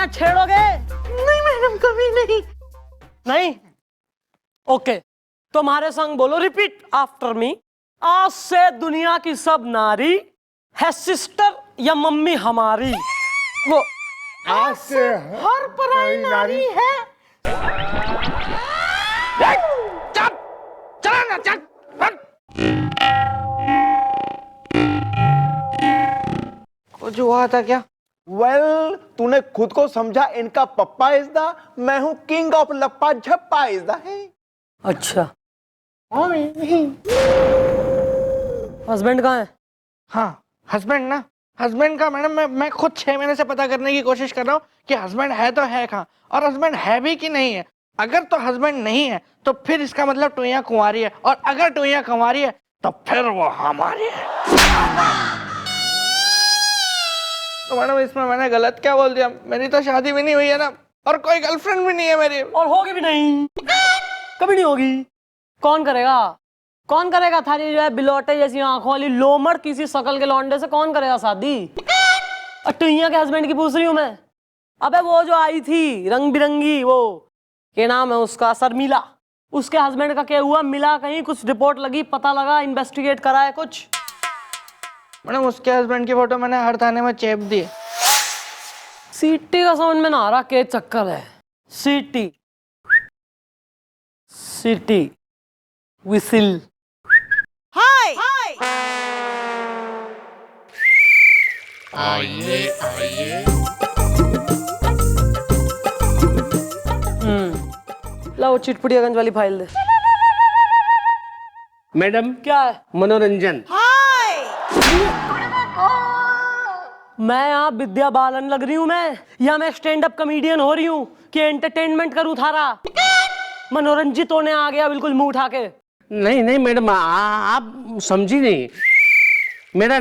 हाथ छेड़ोगे? नहीं मैडम, कभी नहीं। नहीं? ओके, तुम्हारे संग बोलो, रिपीट आफ्टर मी। आज से दुनिया की सब नारी है सिस्टर या मम्मी हमारी। वो आज से हर पराई नारी है। चल चला ना, चल। कुछ हुआ था क्या? तूने खुद को समझा इनका पप्पा इज द, मैं हूँ किंग ऑफ लप्पा झप्पा इज द है। अच्छा, हस्बैंड कहाँ है? हाँ, हस्बैंड ना, हस्बैंड का मैडम मैं खुद 6 महीने से पता करने की कोशिश कर रहा हूँ कि हस्बैंड है तो है कहाँ, और हस्बैंड है भी कि नहीं है। अगर तो हस्बैंड नहीं है तो फिर इसका मतलब टुईया कुंवारी है, और अगर टुईया कुंवारी है तो फिर वो हमारी है। तो मैडम इसमें मैंने गलत क्या बोल दिया? मेरी तो शादी भी नहीं हुई है ना, और कोई गर्लफ्रेंड भी नहीं है मेरी। और होगी भी नहीं, कभी नहीं होगी। कौन करेगा? कौन करेगा? थारी जो है बिलोटे जैसी आंखों वाली लोमड़ किसी शकल के लौंडे से कौन करेगा शादी? और टुईया के हस्बैंड की पूछ रही हूँ मैं। अबे वो जो आई थी रंग बिरंगी, वो क्या नाम है उसका, शर्मिला, उसके हस्बैंड का क्या हुआ? मिला कहीं? कुछ रिपोर्ट लगी, पता लगा, इन्वेस्टिगेट करा है कुछ? मैडम उसके हस्बैंड की फोटो मैंने हर थाने में चेप दी। सीटी का समझ में ना आ रहा क्या चक्कर है। सीटी सीटी विसिल। हाय आइए आइए। लाओ चिटपुटियागंज वाली फाइल दे। मैडम क्या है? मनोरंजन। मैं यहाँ विद्या बालन लग रही हूँ मैं, या मैं स्टैंड अप कॉमेडियन हो रही हूँ कि एंटरटेनमेंट करूँ थारा? मनोरंजित होने आ गया बिल्कुल मुंह उठा के। नहीं नहीं मैडम, आप समझी नहीं। मेरा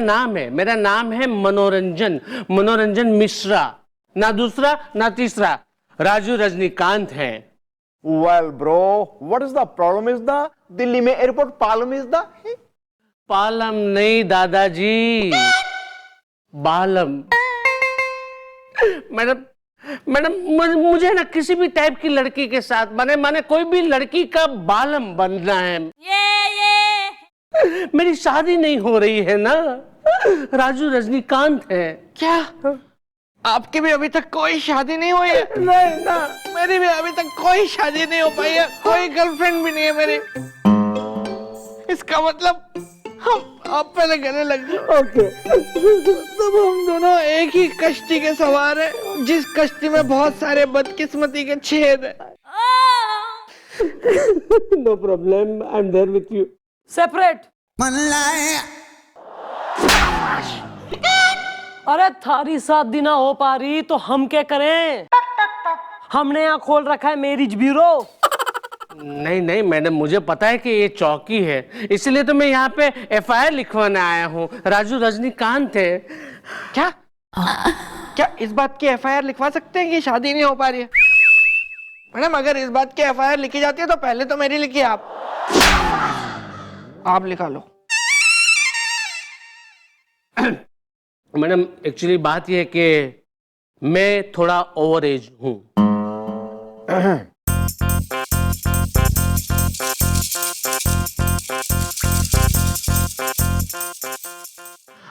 नाम है मनोरंजन, मनोरंजन मिश्रा। ना दूसरा ना तीसरा, राजू रजनीकांत है। Well bro, what is the problem is the, Delhi में airport Palam is the. Palam नहीं दादाजी, बालम। मैडम मुझे ना किसी भी टाइप की लड़की के साथ माने कोई भी लड़की का बालम बनना है। मेरी शादी नहीं हो रही है ना, राजू रजनीकांत है। क्या आपकी भी अभी तक कोई शादी नहीं हुई है? नहीं ना, मेरी भी अभी तक कोई शादी नहीं हो पाई है, कोई गर्लफ्रेंड भी नहीं है मेरी। इसका मतलब हम आप पहले गले लग जाओ। ओके। तब हम दोनों एक ही कश्ती के सवार हैं, जिस कश्ती में बहुत सारे बदकिस्मती के छेद हैं। No problem, I am there with you. Separate. अरे थारी शादी ना हो पा रही तो हम क्या करें? हमने यहाँ खोल रखा है मैरिज ब्यूरो। नहीं नहीं मैडम, मुझे पता है कि ये चौकी है, इसलिए तो मैं यहाँ पे FIR लिखवाने आया हूँ। राजू रजनीकांत है। क्या क्या इस बात की FIR लिखवा सकते हैं कि शादी नहीं हो पा रही है? मैडम अगर इस बात की FIR लिखी जाती है तो पहले तो मेरी लिखिए आप लिखा लो। मैडम एक्चुअली बात यह है कि मैं थोड़ा ओवर एज हूँ।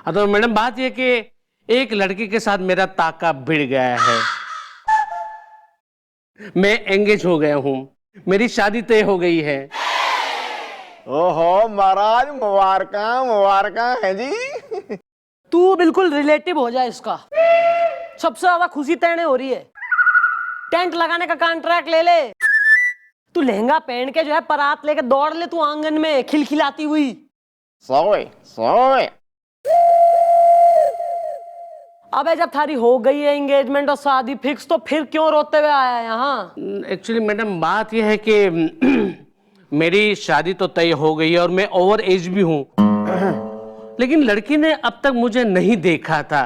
तो मैडम बात यह कि एक लड़की के साथ मेरा ताका भिड़ गया है। मैं एंगेज हो गया हूँ, मेरी शादी तय हो गई है। ओहो महाराज, मुबारका है जी। तू बिल्कुल रिलेटिव हो जाए इसका। सबसे ज्यादा खुशी तेने हो रही है। टेंट लगाने का कॉन्ट्रैक्ट ले ले। तू लहंगा पहन के जो है बारात लेके दौड़ ले तू आंगन में खिलखिलाती हुई। सोए अबे जब थारी हो गई है एंगेजमेंट और शादी फिक्स, तो फिर क्यों रोते हुए आया है यहाँ? एक्चुअली मैडम बात यह है कि मेरी शादी तो तय हो गई है और मैं ओवर एज भी हूँ, लेकिन लड़की ने अब तक मुझे नहीं देखा था।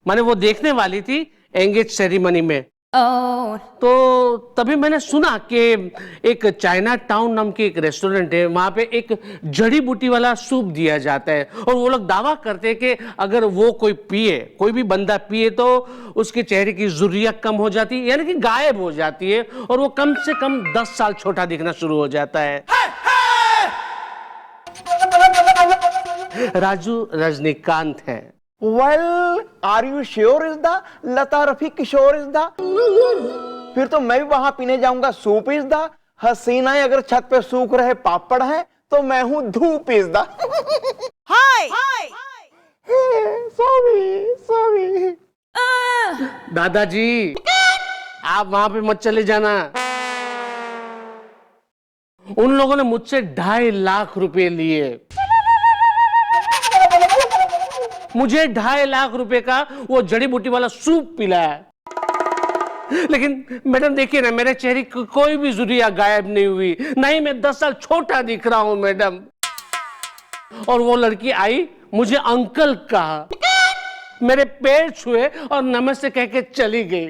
माने वो देखने वाली थी एंगेज सेरेमनी में, तो तभी मैंने सुना कि एक चाइना टाउन नाम की एक रेस्टोरेंट है, वहां पे एक जड़ी बूटी वाला सूप दिया जाता है और वो लोग दावा करते हैं कि अगर वो कोई भी बंदा पिए तो उसके चेहरे की झुर्रियां कम हो जाती है, यानी कि गायब हो जाती है और वो कम से कम 10 साल छोटा दिखना शुरू हो जाता है। राजू रजनीकांत है। Well are you sure is the Lata Rafi Kishore is the? फिर तो मैं भी वहां पीने जाऊंगा सूप इज द। हसीनाएं अगर छत पे सूख रहे पापड़ है तो मैं हूं धूप इज द। Hi. सॉरी दादाजी आप वहां पे मत चले जाना। उन लोगों ने मुझसे 2.5 लाख रुपए लिए। मुझे 2.5 लाख रुपए का वो जड़ी बूटी वाला सूप पिलाया, लेकिन मैडम देखिए ना, मेरे चेहरे की कोई भी झुर्रियां गायब नहीं हुई, नहीं मैं 10 साल छोटा दिख रहा हूं मैडम। और वो लड़की आई, मुझे अंकल कहा, मेरे पैर छुए और नमस्ते कह के चली गई।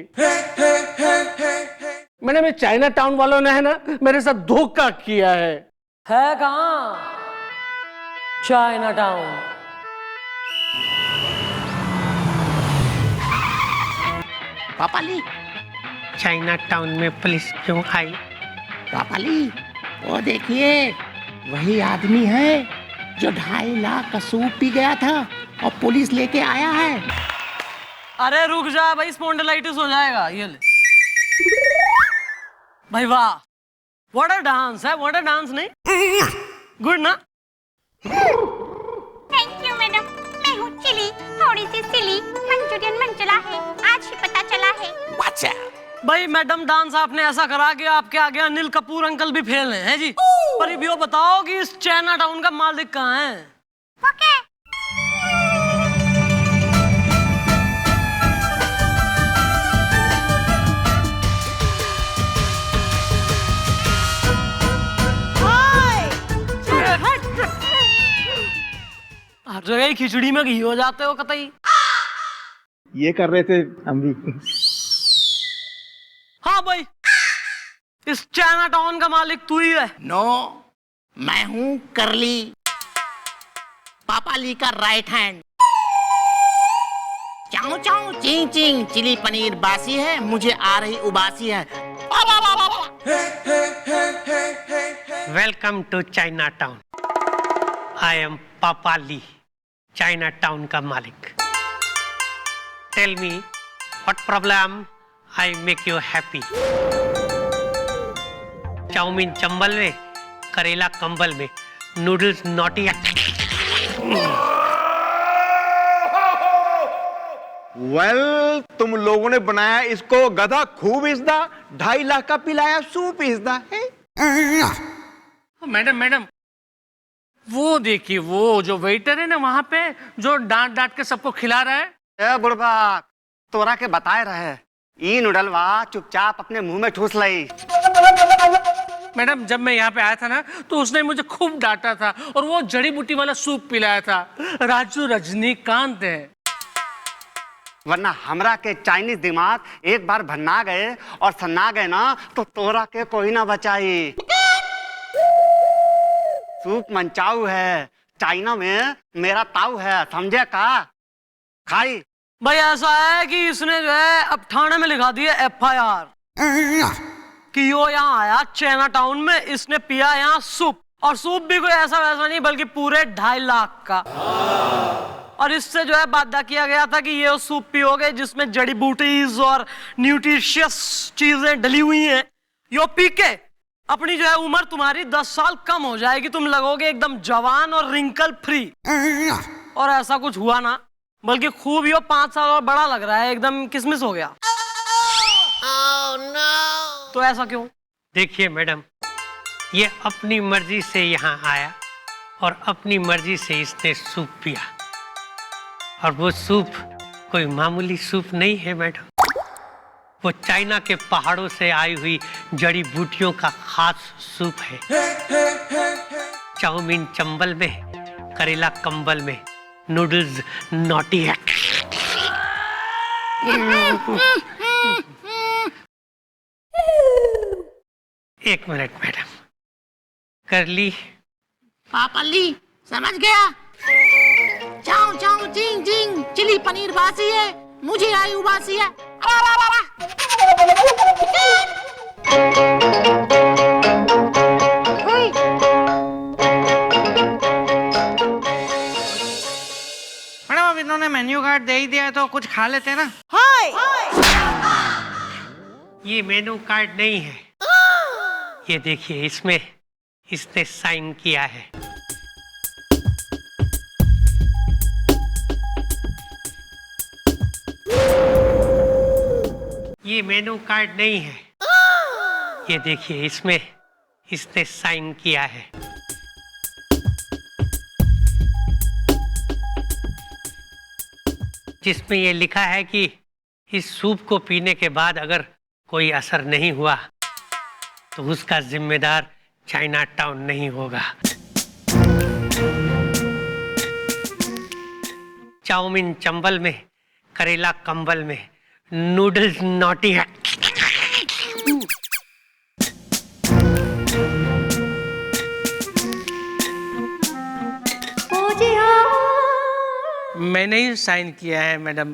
मैडम ये चाइना टाउन वालों ने है ना मेरे साथ धोखा किया है कहाँ चाइना टाउन? पापाली, चाइना टाउन में पुलिस क्यों आई? पापाली, वो देखिए वही आदमी है जो 2.5 लाख का सूप पी गया था और पुलिस लेके आया है। अरे रुक जा भाई, स्पॉन्डिलाइटिस हो जाएगा। ये ले भाई, वाह व्हाट अ डांस है, व्हाट अ डांस। नहीं गुड ना? Thank you madam. मैं हूँ चिली, थोड़ी सी सिली, मंचूरियन मन चला है, आज ही पता चला है। भाई मैडम डांस आपने ऐसा करा कि आपके आगे अनिल कपूर अंकल भी फेल हैं जी। पर ये बताओ कि इस चाइना टाउन का मालिक कहाँ है? ओके। हर जगह ही खिचड़ी में घी हो जाते हो कतई। ये कर रहे थे हम भी। हाँ भाई, इस चाइना टाउन का मालिक तू ही है। नो, मैं हूँ करली, पापाली का राइट हैंड। चाऊ चाऊ चिंग चिंग, चिली पनीर बासी है, मुझे आ रही उबासी है। Welcome to China town. I am पापाली, चाइना टाउन का मालिक। Tell me what problem I make you happy. Chowmein Chambal में, करेला कंबल में, नूडल्स नॉटी। वेल तुम लोगों ने बनाया इसको गधा खूब इज़दा, 2.5 लाख का पिलाया सूप इज़दा है। मैडम वो देखिए, वो जो वेटर है ना वहां पे, जो डांट डांट के सबको खिला रहा है। ए बुढ़बा, तोरा के बताए रहे ई नूडलवा चुपचाप अपने मुंह में ठूस लई। मैडम जब मैं यहाँ पे आया था ना तो उसने मुझे खूब डांटा था और वो जड़ी बूटी वाला सूप पिलाया था। राजू रजनीकांत है। वरना हमरा के चाइनीज दिमाग एक बार भन्ना गए और सन्ना गए ना तो तोरा के कोई ना बचाई। सूप मंचाऊ है, चाइना में मेरा ताऊ है, समझे का? खाई भाई ऐसा है कि इसने जो है अब थाने में लिखा दिया FIR कि यो यहाँ आया चाइना टाउन में, इसने पिया यहाँ सूप, और सूप भी कोई ऐसा वैसा नहीं बल्कि पूरे 2.5 लाख का। और इससे जो है वादा किया गया था कि ये सूप पियोगे जिसमें जड़ी बूटीज और न्यूट्रिशियस चीजें डली हुई हैं, यो पी के अपनी जो है उम्र तुम्हारी 10 साल कम हो जाएगी, तुम लगोगे एकदम जवान और रिंकल फ्री। और ऐसा कुछ हुआ ना, बल्कि खूब यो 5 साल और बड़ा लग रहा है, एकदम किसमिस हो गया। तो ऐसा क्यों? देखिए मैडम, ये अपनी मर्जी से यहाँ आया और अपनी मर्जी से इसने सूप पिया, और वो सूप कोई मामूली सूप नहीं है मैडम। वो चाइना के पहाड़ों से आई हुई जड़ी बूटियों का खास सूप है। चाउमीन चंबल में, करेला कंबल में, नूडल्स नॉटी है। एक मिनट मैडम, कर ली। पापाली समझ गया। चाऊ चाऊ चिंग चिंग, चिली पनीर बासी है, मुझे आई उबासी है। मैडम अब इन्होंने मेन्यू कार्ड दे ही दिया है तो कुछ खा लेते हैं ना। हाय ये मेनू कार्ड नहीं है, ये देखिए, इसमें इसने साइन किया है। ये मेनू कार्ड नहीं है, ये देखिए, इसमें इसने साइन किया है। जिसमें ये लिखा है कि इस सूप को पीने के बाद अगर कोई असर नहीं हुआ तो उसका जिम्मेदार चाइना टाउन नहीं होगा। चाउमीन चंबल में, करेला कंबल में, नूडल्स नॉटी है। मैंने ही साइन किया है मैडम।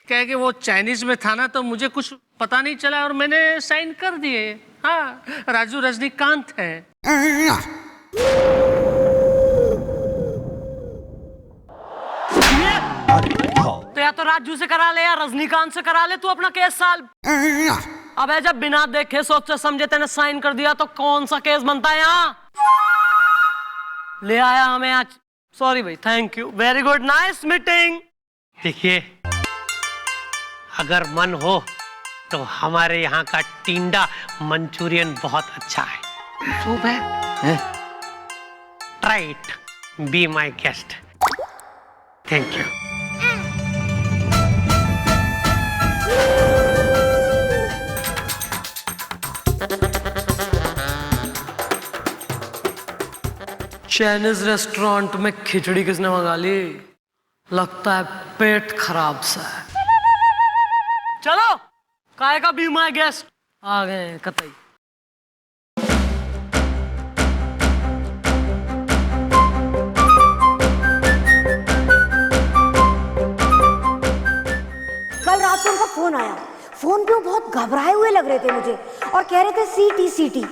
क्या है कि वो चाइनीज में था ना, तो मुझे कुछ पता नहीं चला और मैंने साइन कर दिए। हाँ, राजू रजनीकांत है। तो या तो राजू से करा ले या रजनीकांत से करा ले तू अपना केस साल। अबे जब बिना देखे सोचे समझे तेने साइन कर दिया तो कौन सा केस बनता है यहाँ? ले आया हमें आज। सॉरी भाई, thank you, very good, nice meeting. देखिए, अगर मन हो तो हमारे यहाँ का टिंडा मंचूरियन बहुत अच्छा है। सूप है? Try it, be my guest. Thank you. Chinese restaurant में खिचड़ी किसने मंगा ली? लगता है पेट खराब सा है। चलो, काय का बी माय गेस्ट आ गए कतई। कल रात को उनका फोन आया। फोन पे वो बहुत घबराए हुए लग रहे थे मुझे और कह रहे थे सीटी सीटी।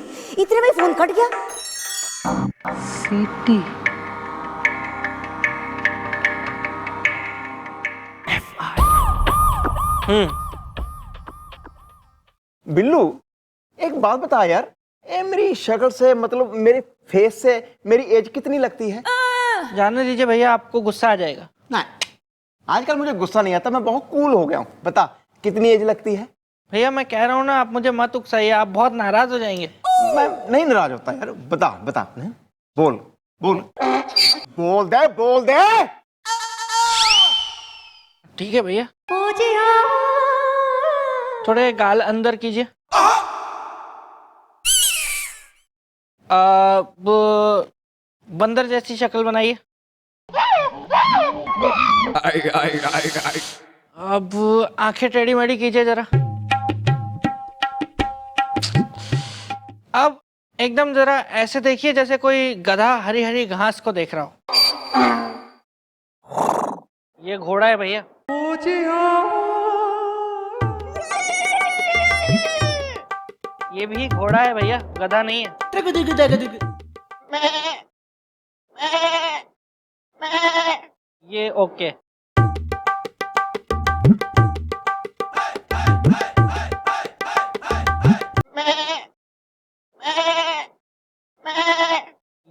इतने में फोन कट गया। सीटी बिल्लू, एक बात बता यार, ए मेरी शक्ल से, मतलब मेरे फेस से मेरी एज कितनी लगती है? जाने दीजिए भैया, आपको गुस्सा आ जाएगा। नहीं, आजकल मुझे गुस्सा नहीं आता, मैं बहुत कूल हो गया हूँ। बता कितनी एज लगती है? भैया मैं कह रहा हूँ ना, आप मुझे मत उकसाइए, आप बहुत नाराज हो जाएंगे। मैं नहीं नाराज होता यार, बता बता, बोल बोल बोल दे, बोल दे। ठीक है भैया, थोड़े गाल अंदर कीजिए। अब बंदर जैसी शक्ल बनाइए। अब आंखें टेढ़ी मेढ़ी कीजिए जरा। अब एकदम जरा ऐसे देखिए जैसे कोई गधा हरी हरी घास को देख रहा हो। ये घोड़ा है भैया। ये भी घोड़ा है भैया, गधा नहीं है। ये ओके।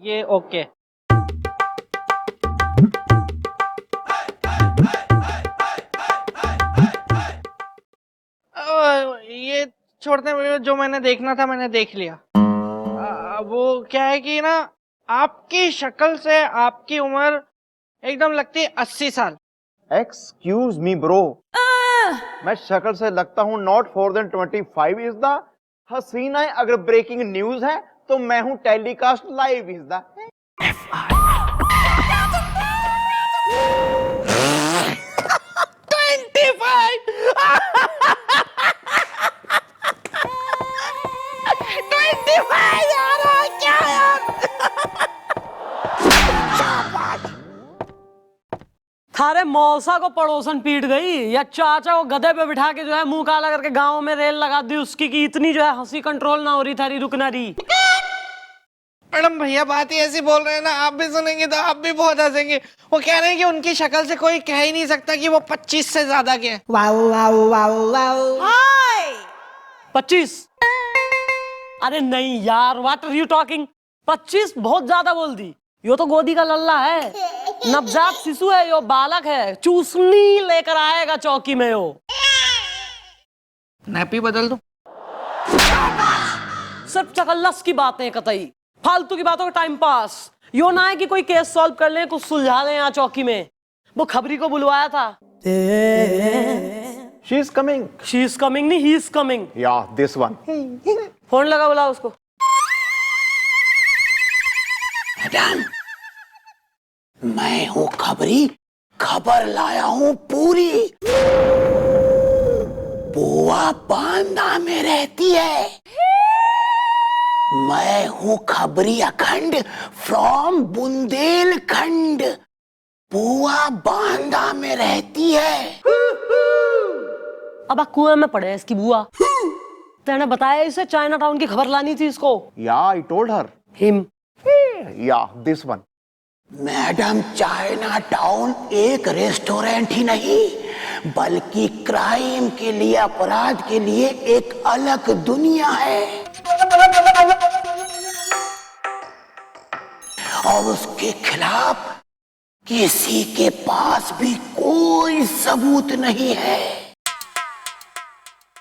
ये ओके। ये छोड़ते हैं, जो मैंने देखना था मैंने देख लिया। वो क्या है कि ना, आपकी शक्ल से आपकी उम्र एकदम लगती है 80 साल। एक्सक्यूज मी ब्रो, मैं शक्ल से लगता हूँ not four then 25 is the हसीना। अगर ब्रेकिंग न्यूज है तो मैं हूँ टेलीकास्ट लाइव इज द थारे मौसा को पड़ोसन पीट गई या चाचा को गधे पे बिठा के जो है मुंह काला करके गांव में रेल लगा दी उसकी कि इतनी जो है हंसी कंट्रोल ना हो रही थारी रुक ना रही। मैडम भैया बात ही ऐसी बोल रहे हैं ना, आप भी सुनेंगे तो आप भी बहुत हंसेंगे। वो कह रहे हैं कि उनकी शक्ल से कोई कह ही नहीं सकता कि वो 25 से ज्यादा के हैं। 25? अरे नहीं यार, व्हाट आर यू टॉकिंग? 25 बहुत ज्यादा बोल दी। यो तो गोदी का लल्ला है, नवजात शिशु है, यो बालक है, चूसनी लेकर आएगा चौकी में यो। नैपी बदल दो। सिर्फ चकल्लस की बातें, कतई फालतू की बातों का टाइम पास। यो ना है कि कोई केस सॉल्व कर ले, कुछ सुलझा ले यहाँ चौकी में। वो खबरी को बुलवाया था। She is coming. She is coming नहीं, ही इज कमिंग। या दिस वन। फोन लगा, बुला उसको। मैडम, मैं हूँ खबरी, खबर लाया हूँ पूरी। बुआ बांदा में रहती है। मैं हूँ खबरी अखंड फ्रॉम बुंदेलखंड। बुआ बांदा में रहती है। अब कुएं में पड़े इसकी बुआ। तेने बताया इसे चाइना टाउन की खबर लानी थी इसको। या आई टोल्ड हर। हिम। या this one. Madam, China town एक रेस्टोरेंट ही नहीं बल्कि क्राइम के लिए, अपराध के लिए एक अलग दुनिया है। और उसके खिलाफ किसी के पास भी कोई सबूत नहीं है।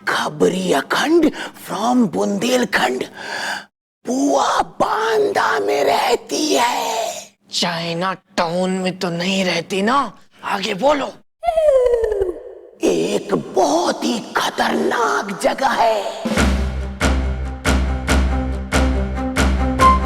खबरी अखंड फ्रॉम बुंदेलखंड बुआ बांदा में रहती है। चाइना टाउन में तो नहीं रहती ना, आगे बोलो। एक बहुत ही खतरनाक जगह है।